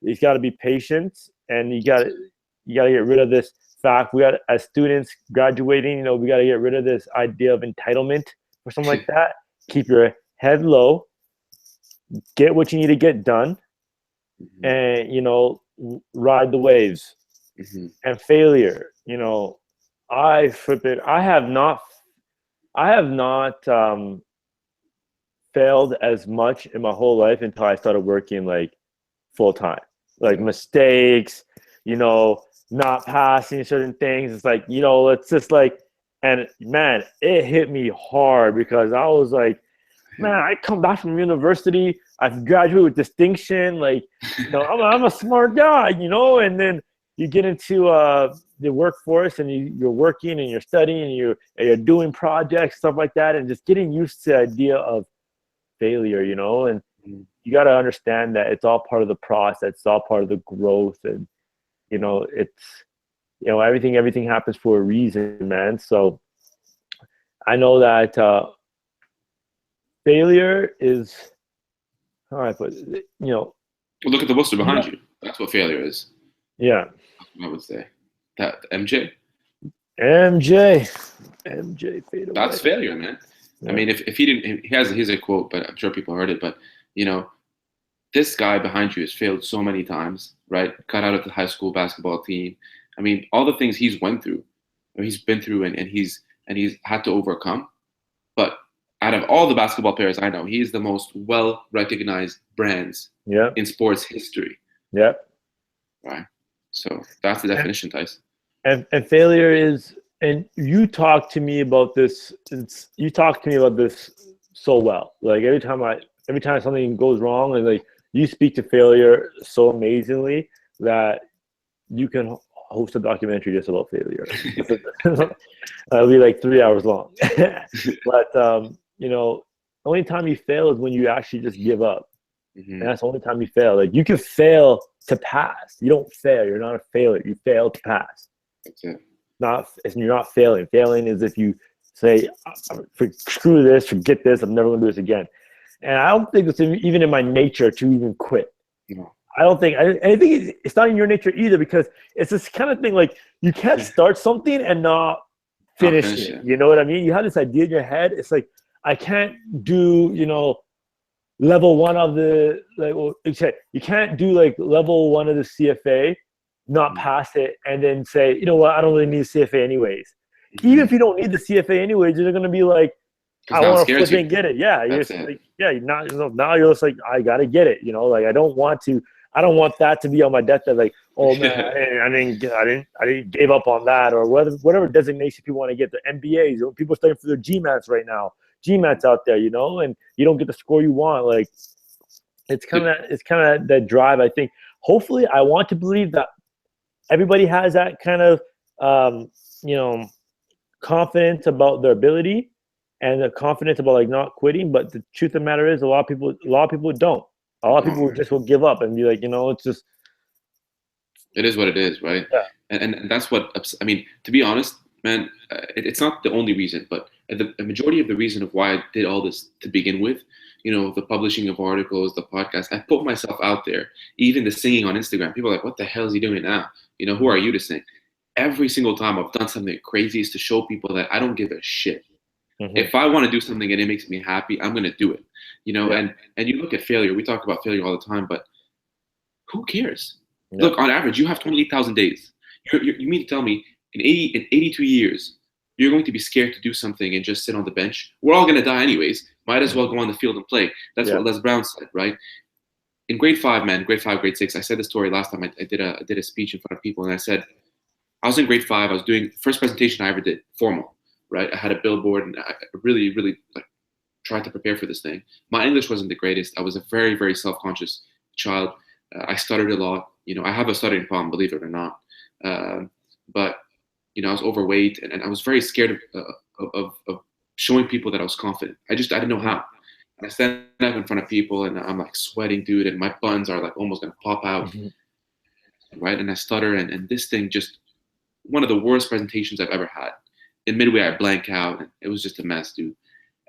you got to be patient, and you got to get rid of this fact. We got, as students graduating, you know, we got to get rid of this idea of entitlement or something like that. Keep your head low, get what you need to get done, and, you know, ride the waves. And failure, you know, I have not failed as much in my whole life until I started working like full time. Like mistakes, you know, not passing certain things. It's like, you know, it's just like, and man, it hit me hard because I was like, man, I come back from university, I've graduated with distinction, like, you know, I'm a smart guy, you know, and then you get into the workforce, and you're working and you're studying and you're doing projects, stuff like that, and just getting used to the idea of failure, you know. And you got to understand that it's all part of the process, it's all part of the growth, and, you know, it's, you know, everything happens for a reason, man. So I know that failure is, how do I put it, you know, well, look at the poster behind you. That's what failure is. Yeah, I would say that MJ fade away. That's failure, man. Yeah. I mean, if he didn't, here's a quote, but I'm sure people heard it. But, you know, this guy behind you has failed so many times, right? Cut out of the high school basketball team. I mean, all the things he's went through, or he's been through, and he's had to overcome. But out of all the basketball players I know, he is the most well-recognized brands in sports history. Yeah. Right. So that's the definition, Tyson. And failure is, and you talk to me about this. You talk to me about this so well. Like every time something goes wrong, and like you speak to failure so amazingly that you can host a documentary just about failure. It'll be like 3 hours long. But you know, the only time you fail is when you actually just give up. And that's the only time you fail. Like you can fail to pass. You don't fail. You're not a failure. You fail to pass. That's it. You're not failing. Failing is if you say, screw this, forget this, I'm never going to do this again. And I don't think it's even in my nature to even quit. No. I think it's not in your nature either, because it's this kind of thing, like you can't start something and not finish it. You know what I mean? You have this idea in your head. It's like, I can't do, you know, level one of the, like, well, you can't do like level one of the CFA, not pass it, and then say, you know what, I don't really need CFA anyways. Even if you don't need the CFA anyways, you're going to be like, I want to flip and get it. Yeah. You're just like, yeah, now you're just like, I got to get it. You know, like I don't want that to be on my deathbed. Like, oh man, I didn't give up on that, or whatever designation people want to get, the MBAs, people are studying for their GMATs right now. GMATs out there, you know, and you don't get the score you want. Like it's kind of that drive. I think hopefully I want to believe that everybody has that kind of you know, confidence about their ability and the confidence about like not quitting. But the truth of the matter is a lot of people don't. A lot of people just will give up and be like, you know, it's just, it is what it is, right? Yeah. And that's what, I mean, to be honest, man, it's not the only reason, but the majority of the reason of why I did all this to begin with, you know, the publishing of articles, the podcast, I put myself out there. Even the singing on Instagram, people are like, what the hell is he doing now? You know, who are you to sing? Every single time I've done something crazy is to show people that I don't give a shit. If I want to do something and it makes me happy, I'm going to do it. You know, and you look at failure, we talk about failure all the time, but who cares? Yeah. Look, on average, you have 28,000 days. You mean to tell me in 82 years, you're going to be scared to do something and just sit on the bench? We're all going to die anyways. Might as well go on the field and play. That's what Les Brown said, right? In grade 5, man, grade 5, grade 6, I said the story last time I did a speech in front of people, and I said, I was in grade 5, I was doing first presentation I ever did, formal, right? I had a billboard, and I really, really like tried to prepare for this thing. My English wasn't the greatest. I was a very, very self-conscious child. I stuttered a lot. You know, I have a stuttering problem, believe it or not. But you know, I was overweight, and I was very scared of showing people that I was confident. I didn't know how. And I stand up in front of people, and I'm like sweating, dude, and my buns are like almost gonna pop out, right? And I stutter, and this thing just, one of the worst presentations I've ever had. In midway, I blank out, and it was just a mess, dude.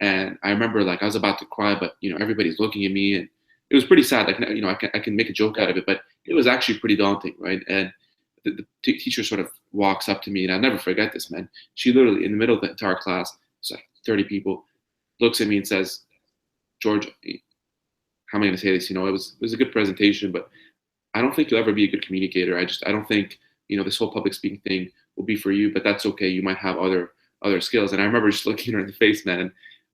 And I remember I was about to cry, but you know, everybody's looking at me, and it was pretty sad. Like, you know, I can make a joke out of it, but it was actually pretty daunting, right? And the teacher sort of walks up to me, and I'll never forget this, man. She literally, in the middle of the entire class, it's like 30 people, looks at me and says, George, how am I going to say this? It was a good presentation, but I don't think you'll ever be a good communicator. I don't think, this whole public speaking thing will be for you, but that's okay. You might have other skills. And I remember just looking her in the face, man.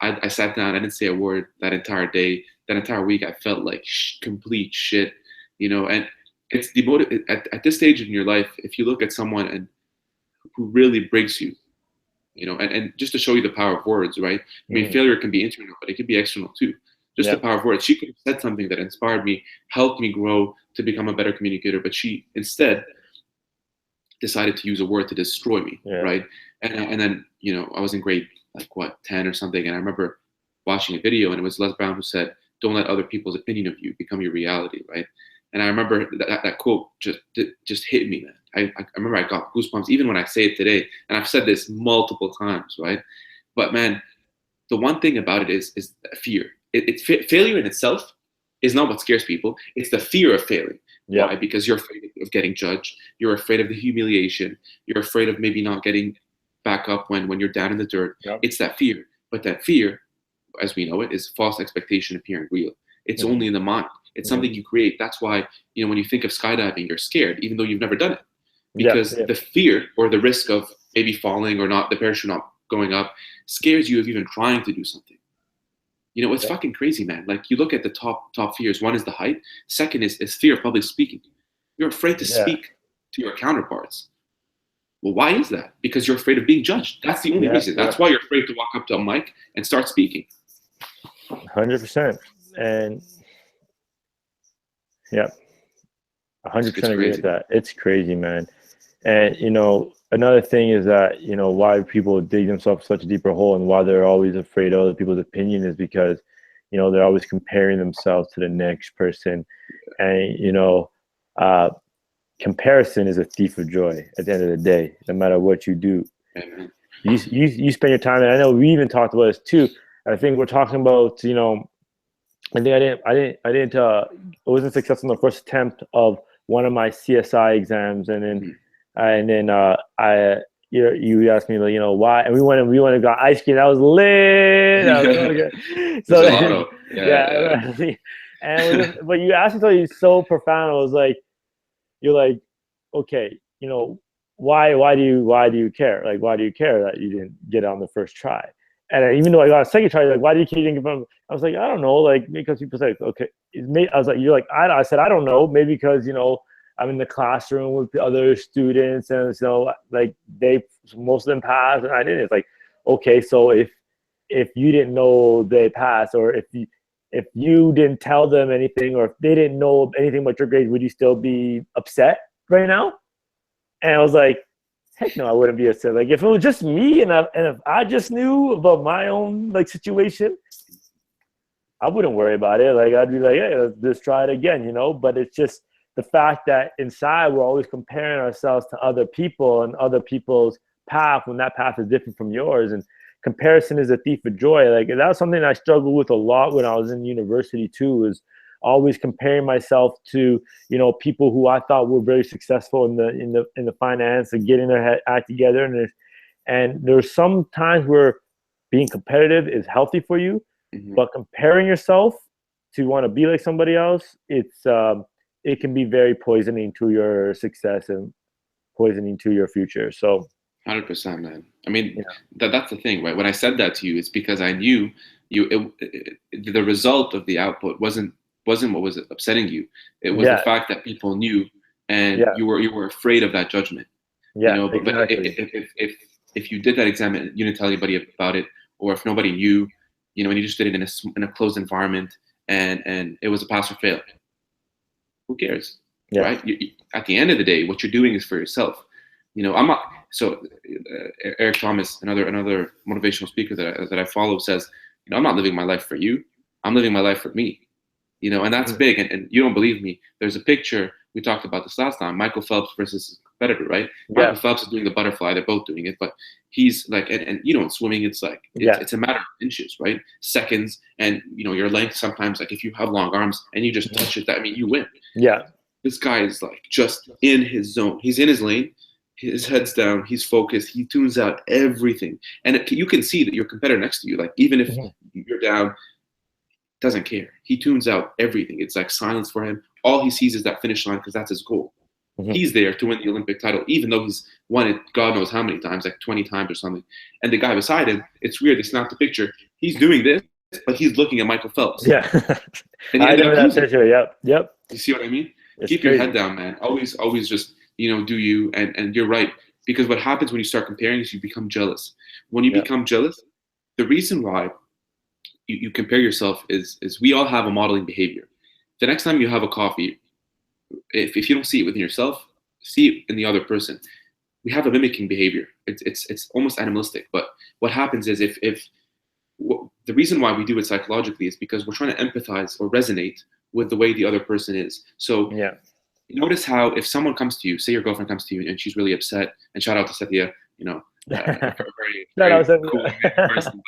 And I sat down. I didn't say a word that entire day. That entire week, I felt like complete shit, and it's demotive at this stage in your life. If you look at someone and who really breaks you, and just to show you the power of words, right? I mean, failure can be internal, but it can be external too. Just the power of words. She could have said something that inspired me, helped me grow to become a better communicator, but she instead decided to use a word to destroy me, right? And then, I was in grade 10 or something, and I remember watching a video, and it was Les Brown who said, "Don't let other people's opinion of you become your reality," right? And I remember that quote just hit me, man. I remember I got goosebumps even when I say it today, and I've said this multiple times, right? But man, the one thing about it is fear. Failure in itself is not what scares people. It's the fear of failing. Why? Because you're afraid of getting judged. You're afraid of the humiliation. You're afraid of maybe not getting back up when you're down in the dirt. It's that fear. But that fear, as we know it, is false expectation appearing real. It's only in the mind. It's something you create. That's why, when you think of skydiving, you're scared, even though you've never done it. Because the fear or the risk of maybe falling or not, the parachute not going up, scares you of even trying to do something. It's fucking crazy, man. Like, you look at the top fears. One is the height. Second is fear of public speaking. You're afraid to speak to your counterparts. Well, why is that? Because you're afraid of being judged. That's the only reason. That's why you're afraid to walk up to a mic and start speaking. 100%. And 100% agree with that. It's crazy, man. And, another thing is that, why people dig themselves such a deeper hole and why they're always afraid of other people's opinion is because, they're always comparing themselves to the next person. And, comparison is a thief of joy at the end of the day, no matter what you do. You spend your time, and I know we even talked about this too. I think we're talking about, I wasn't successful in the first attempt of one of my CSI exams, and then you asked me, why, and we went and got ice cream. That was lit. That was so good. So and but you asked me something so profound. I was like, you're like, okay, why do you care? Like, why do you care that you didn't get it on the first try? And even though I got a second try, like, why do you keep thinking from? I was like, I don't know, like, because people say, okay, I was like, you're like, I said, I don't know, maybe because I'm in the classroom with the other students, and like most of them passed and I didn't. It's like, okay, so if you didn't know they passed, or if you didn't tell them anything, or if they didn't know anything about your grades, would you still be upset right now? And I was like, heck no, I wouldn't be upset. Like, if it was just me and if I just knew about my own situation, I wouldn't worry about it. Like, I'd be like, hey, let's just try it again, But it's just the fact that inside we're always comparing ourselves to other people and other people's path when that path is different from yours. And comparison is a thief of joy. Like, that was something I struggled with a lot when I was in university too, was always comparing myself to, people who I thought were very successful in the finance and getting their act together. And there's some times where being competitive is healthy for you, but comparing yourself to want to be like somebody else, it can be very poisoning to your success and poisoning to your future. So 100%, man. I mean, that's the thing, right? When I said that to you, it's because I knew the result of the output wasn't what was upsetting you. It was the fact that people knew, and you were afraid of that judgment. But if you did that exam and you didn't tell anybody about it, or if nobody knew, and you just did it in a closed environment, and it was a pass or fail, who cares, right? At the end of the day, what you're doing is for yourself. I'm not. So Eric Thomas, another motivational speaker that I follow, says, I'm not living my life for you. I'm living my life for me. And that's big. And you don't believe me. There's a picture, we talked about this last time, Michael Phelps versus his competitor, right? Michael Phelps is doing the butterfly. They're both doing it, but he's like, and in swimming, it's like, it's a matter of inches, right? Seconds. And, your length sometimes, like if you have long arms and you just touch it, you win. This guy is like just in his zone. He's in his lane. His head's down. He's focused. He tunes out everything, and you can see that your competitor next to you, like even if you're down, doesn't care. He tunes out everything. It's like silence for him. All he sees is that finish line because that's his goal. He's there to win the Olympic title, even though he's won it God knows how many times, like 20 times or something. And the guy beside him, it's weird. They snapped the picture. He's doing this, but he's looking at Michael Phelps. Yeah. And he I ended know up that losing. picture. Yep. You see what I mean? It's Keep crazy. your head down, man. Always just, do you. And you're right. Because what happens when you start comparing is you become jealous. When you become jealous, the reason why you compare yourself is we all have a modeling behavior. The next time you have a coffee, if you don't see it within yourself, see it in the other person. We have a mimicking behavior. It's almost animalistic. But what happens is if the reason why we do it psychologically is because we're trying to empathize or resonate with the way the other person is. So notice how if someone comes to you, say your girlfriend comes to you and she's really upset, and shout out to Satya, very cool person.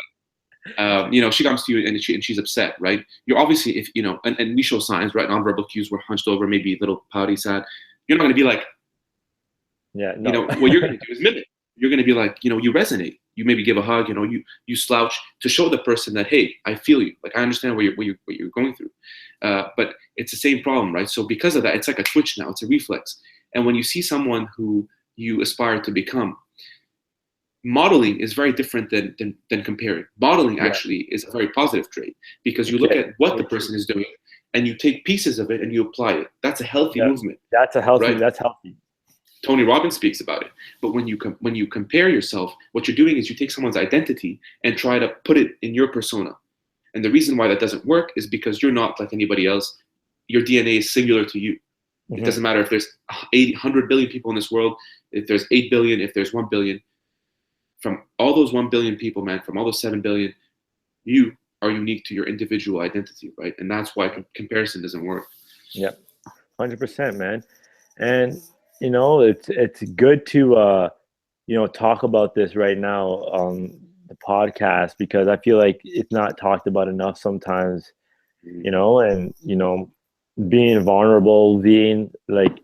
She comes to you and she's upset, right? You're obviously, if and we show signs, right? Nonverbal cues, we're hunched over, maybe a little pouty, sad. You're not going to be like, what you're going to do is mimic. You're going to be like, you resonate. You maybe give a hug, you slouch to show the person that, hey, I feel you. Like, I understand what you're going through. But it's the same problem, right? So because of that, it's like a twitch now. It's a reflex. And when you see someone who you aspire to become, modeling is very different than comparing. Modeling actually is a very positive trait because you look at what the person is doing and you take pieces of it and you apply it. That's a healthy movement. That's a healthy. Right? That's healthy. Tony Robbins speaks about it. But when you compare yourself, what you're doing is you take someone's identity and try to put it in your persona. And the reason why that doesn't work is because you're not like anybody else. Your DNA is singular to you. It doesn't matter if there's 100 billion people in this world, if there's 8 billion, if there's 1 billion. From all those 1 billion people, man, from all those 7 billion, you are unique to your individual identity, right? And that's why comparison doesn't work. Yep, 100%, man. And it's good to talk about this right now on the podcast because I feel like it's not talked about enough sometimes. And being vulnerable, being like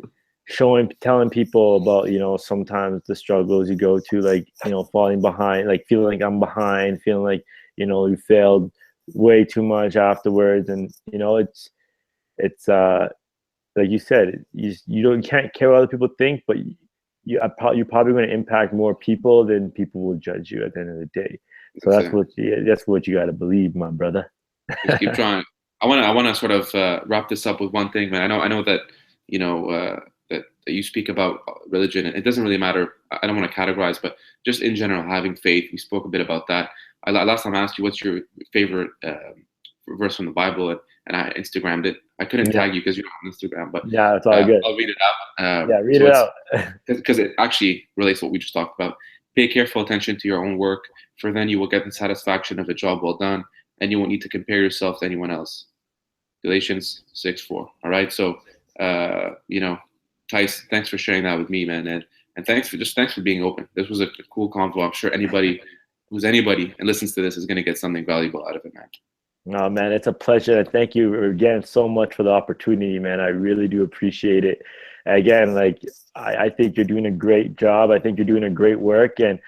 telling people about sometimes the struggles you go to, like falling behind, like feeling like I'm behind, feeling like you failed way too much afterwards, and it's like you said, you can't care what other people think, but you're probably going to impact more people than people will judge you at the end of the day. So that's what you got to believe, my brother. Just keep trying. I want to sort of wrap this up with one thing, man. I know that that you speak about religion, and it doesn't really matter. I don't want to categorize, but just in general, having faith. We spoke a bit about that. Last time I asked you, what's your favorite verse from the Bible, and I Instagrammed it. I couldn't tag you because you're not on Instagram, but it's all good. I'll read it out. Read it out. Because it actually relates to what we just talked about. Pay careful attention to your own work, for then you will get the satisfaction of a job well done, and you won't need to compare yourself to anyone else. Galatians 6:4. All right. So, Tyson, thanks for sharing that with me, man. And thanks for being open. This was a cool convo. I'm sure anybody and listens to this is going to get something valuable out of it, man. No, man, it's a pleasure. Thank you again so much for the opportunity, man. I really do appreciate it. Again, like I think you're doing a great job. I think you're doing a great work, and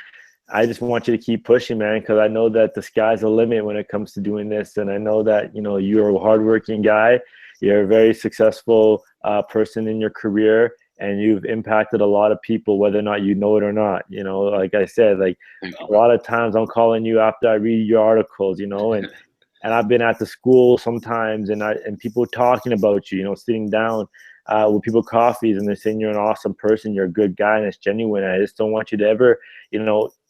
I just want you to keep pushing, man, because I know that the sky's the limit when it comes to doing this. And I know that, you're a hardworking guy. You're a very successful person in your career, and you've impacted a lot of people, whether or not you know it or not. Like I said, like a lot of times I'm calling you after I read your articles, and I've been at the school sometimes and people talking about you, sitting down with people coffees, and they're saying you're an awesome person, you're a good guy, and it's genuine. I just don't want you to ever,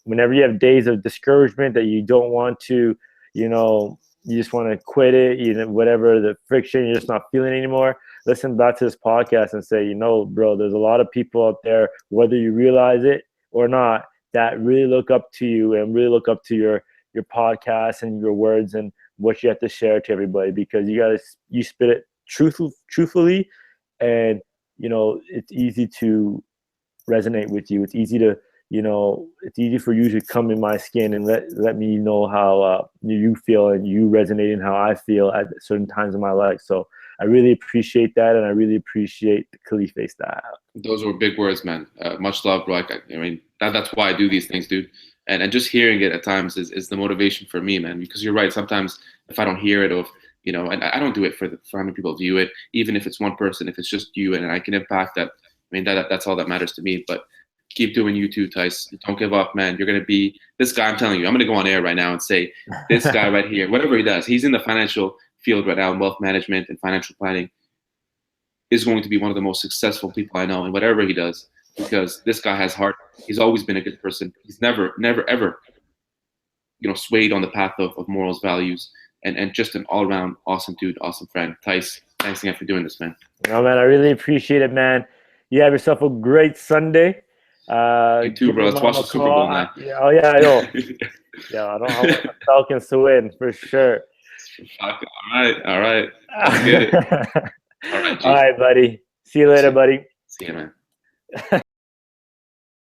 whenever you have days of discouragement that you don't want to, you just want to quit it, whatever the friction, you're just not feeling anymore, listen back to this podcast and say, bro, there's a lot of people out there, whether you realize it or not, that really look up to you and really look up to your podcast and your words and what you have to share to everybody, because you spit it truthfully, and it's easy to resonate with you. It's easy to it's easy for you to come in my skin and let me know how you feel and you resonate and how I feel at certain times in my life. So I really appreciate that, and I really appreciate the Khalife style. Those were big words, man. Much love, bro. I mean, that's why I do these things, dude. And just hearing it at times is the motivation for me, man. Because you're right. Sometimes if I don't hear it, or if, you know, and I don't do it for how many people view it. Even if it's one person, if it's just you, and I can impact that. I mean, that's all that matters to me. But keep doing you too, Tice. Don't give up, man. You're gonna be this guy. I'm telling you, I'm gonna go on air right now and say this guy right here, whatever he does, he's in the financial field right now, in wealth management and financial planning, is going to be one of the most successful people I know in whatever he does, because this guy has heart. He's always been a good person. He's never, ever, you know, swayed on the path of morals, values, and just an all-around awesome dude, awesome friend. Tice, thanks again for doing this, man. No, man, I really appreciate it, man. You have yourself a great Sunday. You too, bro. Let's watch the Super Bowl now. Oh yeah, I know. Yeah, I want the Falcons to win for sure. All right. Let's get it. All right, all right, buddy. See you later, buddy. See you, man.